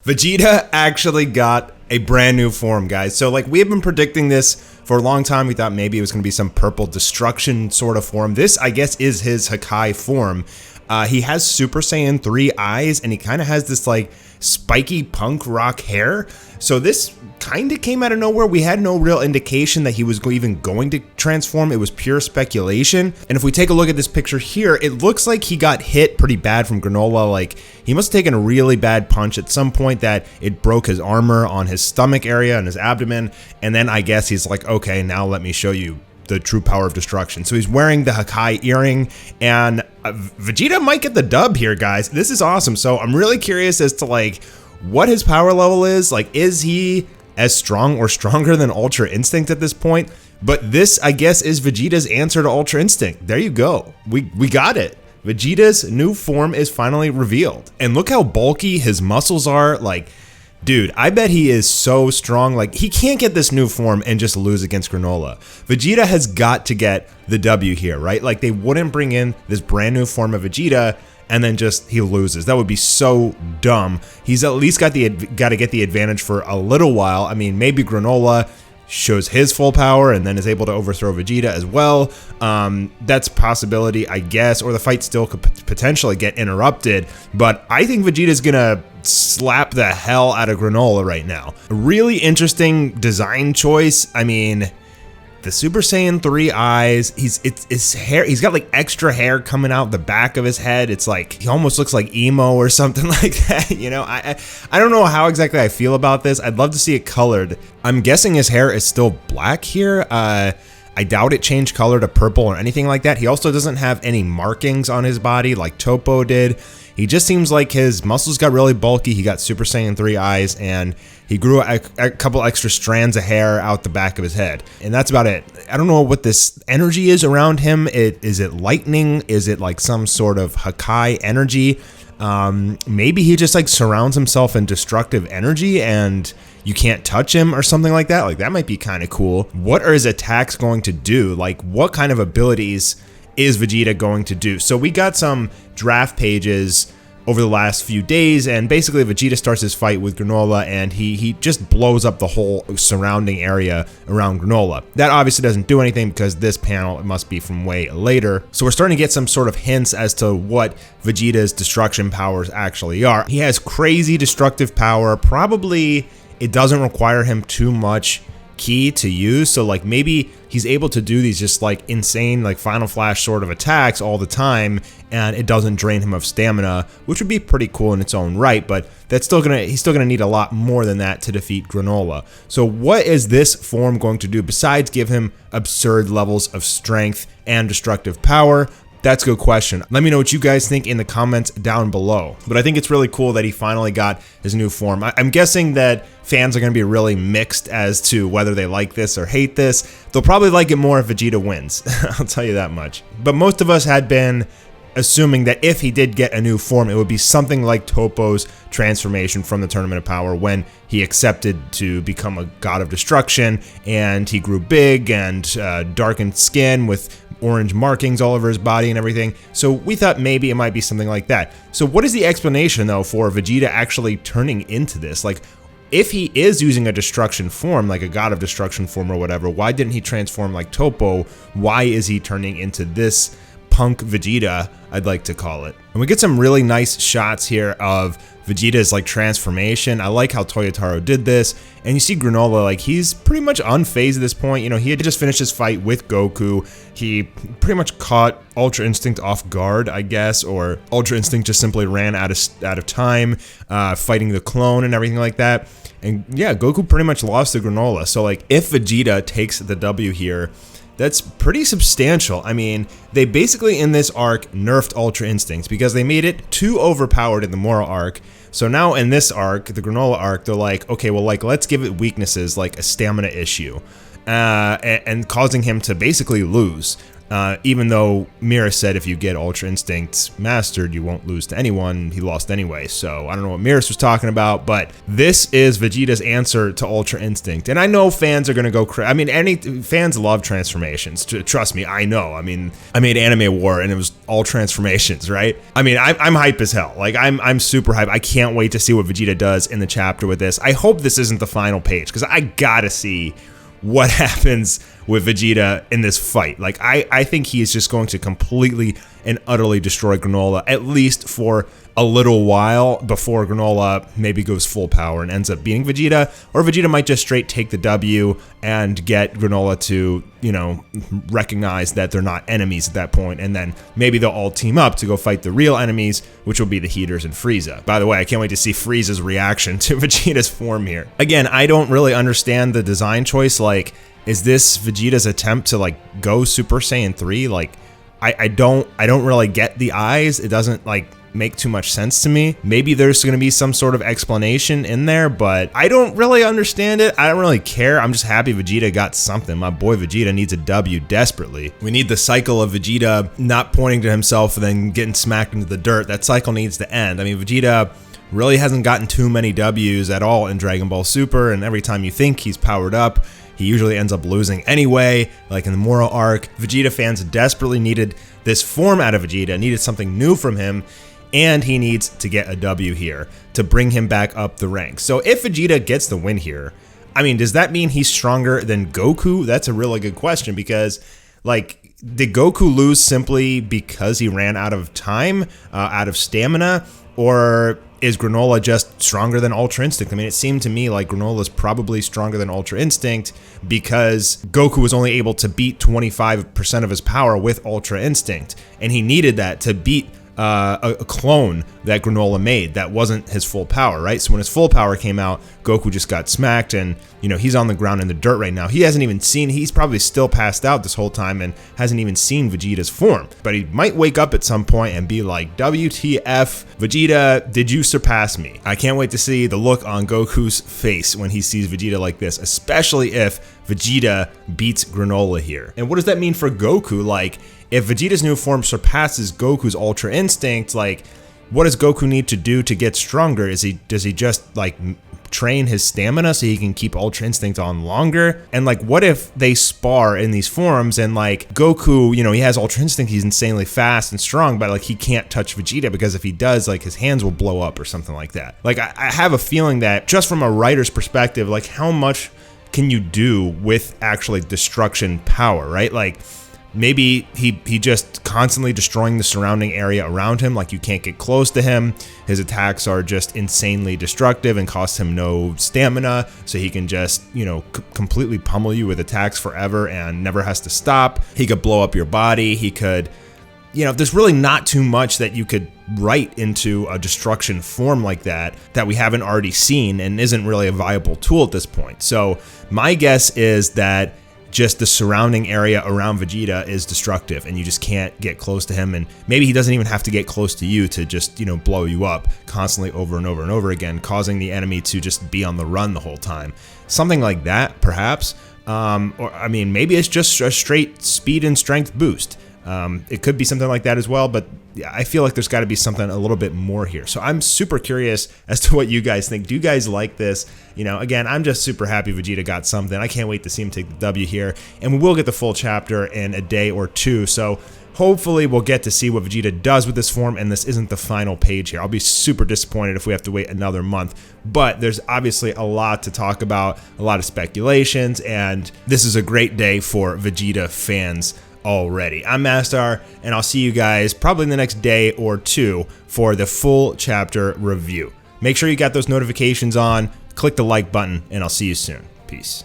Vegeta actually got a brand new form, guys. So like we have been predicting this for a long time. We thought maybe it was going to be some purple destruction sort of form. This, I guess, is his Hakai form. He has Super Saiyan 3 eyes, and he kind of has this like spiky punk rock hair. So this kind of came out of nowhere. We had no real indication that he was even going to transform. It was pure speculation. And if we take a look at this picture here, it looks like he got hit pretty bad from Granola. Like he must have taken a really bad punch at some point that it broke his armor on his stomach area and his abdomen. And then I guess he's like, okay, now let me show you the true power of destruction. So he's wearing the Hakai earring, and Vegeta might get the dub here, guys. This is awesome. So I'm really curious as to like what his power level is. Like, is he as strong or stronger than Ultra Instinct at this point? But this, I guess, is Vegeta's answer to Ultra Instinct. There you go. We got it. Vegeta's new form is finally revealed. And look how bulky his muscles are. Like, dude, I bet he is so strong. Like, he can't get this new form and just lose against Granola. Vegeta has got to get the W here, right? Like, they wouldn't bring in this brand new form of Vegeta and then just he loses. That would be so dumb. He's at least got to get the advantage for a little while. I mean, maybe Granola shows his full power and then is able to overthrow Vegeta as well. That's a possibility, I guess, or the fight still could potentially get interrupted. But I think Vegeta's gonna slap the hell out of Granola right now. A really interesting design choice. I mean, the Super Saiyan 3 eyes, his hair, he's got like extra hair coming out the back of his head. It's like he almost looks like emo or something like that. You know, I don't know how exactly I feel about this. I'd love to see it colored. I'm guessing his hair is still black here. I doubt it changed color to purple or anything like that. He also doesn't have any markings on his body like Topo did. He just seems like his muscles got really bulky. He got Super Saiyan 3 eyes, and he grew a couple extra strands of hair out the back of his head. And that's about it. I don't know what this energy is around him. Is it lightning? Is it like some sort of Hakai energy? Maybe he just like surrounds himself in destructive energy and you can't touch him or something like that. Like, that might be kind of cool. What are his attacks going to do? Like, what kind of abilities is Vegeta going to do? So we got some draft pages over the last few days, and basically Vegeta starts his fight with Granola and he just blows up the whole surrounding area around Granola. That obviously doesn't do anything because this panel, it must be from way later. So we're starting to get some sort of hints as to what Vegeta's destruction powers actually are. He has crazy destructive power. Probably it doesn't require him too much ki to use, so like maybe he's able to do these just like insane like Final Flash sort of attacks all the time and it doesn't drain him of stamina, which would be pretty cool in its own right, but he's still gonna need a lot more than that to defeat Granola. So what is this form going to do besides give him absurd levels of strength and destructive power? That's a good question. Let me know what you guys think in the comments down below. But I think it's really cool that he finally got his new form. I'm guessing that fans are going to be really mixed as to whether they like this or hate this. They'll probably like it more if Vegeta wins. I'll tell you that much. But most of us had been assuming that if he did get a new form, it would be something like Topo's transformation from the Tournament of Power when he accepted to become a god of destruction and he grew big and darkened skin with orange markings all over his body and everything. So we thought maybe it might be something like that. So what is the explanation though for Vegeta actually turning into this? Like, if he is using a destruction form, like a god of destruction form or whatever, why didn't he transform like Topo? Why is he turning into this punk Vegeta, I'd like to call it? And we get some really nice shots here of Vegeta's like transformation. I like how Toyotaro did this, and you see Granola, like he's pretty much unfazed at this point. You know, he had just finished his fight with Goku. He pretty much caught Ultra Instinct off guard, I guess, or Ultra Instinct just simply ran out of time fighting the clone and everything like that. And yeah, Goku pretty much lost to Granola. So like, if Vegeta takes the W here, that's pretty substantial. I mean, they basically in this arc nerfed Ultra Instincts because they made it too overpowered in the Mora arc. So now in this arc, the Granola arc, they're like, okay, well, like, let's give it weaknesses like a stamina issue and causing him to basically lose. Even though Mira said if you get Ultra Instinct mastered, you won't lose to anyone. He lost anyway, so I don't know what Miras was talking about, but this is Vegeta's answer to Ultra Instinct. And I know fans are going to go crazy. I mean, fans love transformations. Trust me, I know. I mean, I made Anime War, and it was all transformations, right? I mean, I'm hype as hell. Like, I'm super hype. I can't wait to see what Vegeta does in the chapter with this. I hope this isn't the final page, because I gotta see what happens with Vegeta in this fight. Like, I think he is just going to completely and utterly destroy Granola, at least for a little while, before Granola maybe goes full power and ends up beating Vegeta, or Vegeta might just straight take the W and get Granola to, you know, recognize that they're not enemies at that point, and then maybe they'll all team up to go fight the real enemies, which will be the Heaters and Frieza. By the way, I can't wait to see Frieza's reaction to Vegeta's form here. Again, I don't really understand the design choice. Like, is this Vegeta's attempt to, like, go Super Saiyan 3? Like, I don't really get the eyes. It doesn't, like, make too much sense to me. Maybe there's going to be some sort of explanation in there, but I don't really understand it. I don't really care. I'm just happy Vegeta got something. My boy Vegeta needs a W desperately. We need the cycle of Vegeta not pointing to himself and then getting smacked into the dirt. That cycle needs to end. I mean, Vegeta really hasn't gotten too many W's at all in Dragon Ball Super, and every time you think he's powered up, he usually ends up losing anyway, like in the Moro arc. Vegeta fans desperately needed this form out of Vegeta, needed something new from him, and he needs to get a W here to bring him back up the ranks. So if Vegeta gets the win here, I mean, does that mean he's stronger than Goku? That's a really good question, because, like, did Goku lose simply because he ran out of time, out of stamina, or is Granola just stronger than Ultra Instinct? I mean, it seemed to me like Granola's probably stronger than Ultra Instinct because Goku was only able to beat 25% of his power with Ultra Instinct, and he needed that to beat a clone that Granola made that wasn't his full power, right? So when his full power came out, Goku just got smacked, and, you know, he's on the ground in the dirt right now. He hasn't even seen, he's probably still passed out this whole time and hasn't even seen Vegeta's form. But he might wake up at some point and be like, WTF, Vegeta, did you surpass me? I can't wait to see the look on Goku's face when he sees Vegeta like this, especially if Vegeta beats Granola here. And what does that mean for Goku? Like, if Vegeta's new form surpasses Goku's Ultra Instinct, like, what does Goku need to do to get stronger? Does he just, like, train his stamina so he can keep Ultra Instinct on longer? And, like, what if they spar in these forms and, like, Goku, you know, he has Ultra Instinct, he's insanely fast and strong, but, like, he can't touch Vegeta because if he does, like, his hands will blow up or something like that. Like, I have a feeling that just from a writer's perspective, like, how much can you do with actually destruction power, right? Like, maybe he just constantly destroying the surrounding area around him, like you can't get close to him. His attacks are just insanely destructive and cost him no stamina, so he can just, you know, completely pummel you with attacks forever and never has to stop. He could blow up your body. He could, you know, there's really not too much that you could write into a destruction form like that we haven't already seen and isn't really a viable tool at this point. So my guess is that just the surrounding area around Vegeta is destructive and you just can't get close to him, and maybe he doesn't even have to get close to you to just, you know, blow you up constantly over and over and over again, causing the enemy to just be on the run the whole time. Something like that, perhaps. Or, I mean, maybe it's just a straight speed and strength boost. It could be something like that as well, but I feel like there's got to be something a little bit more here. So I'm super curious as to what you guys think. Do you guys like this? You know, again, I'm just super happy Vegeta got something. I can't wait to see him take the W here, and we will get the full chapter in a day or two. So hopefully we'll get to see what Vegeta does with this form, and this isn't the final page here. I'll be super disappointed if we have to wait another month, but there's obviously a lot to talk about, a lot of speculations, and this is a great day for Vegeta fans already. I'm Mastar, and I'll see you guys probably in the next day or two for the full chapter review. Make sure you got those notifications on, click the like button, and I'll see you soon. Peace.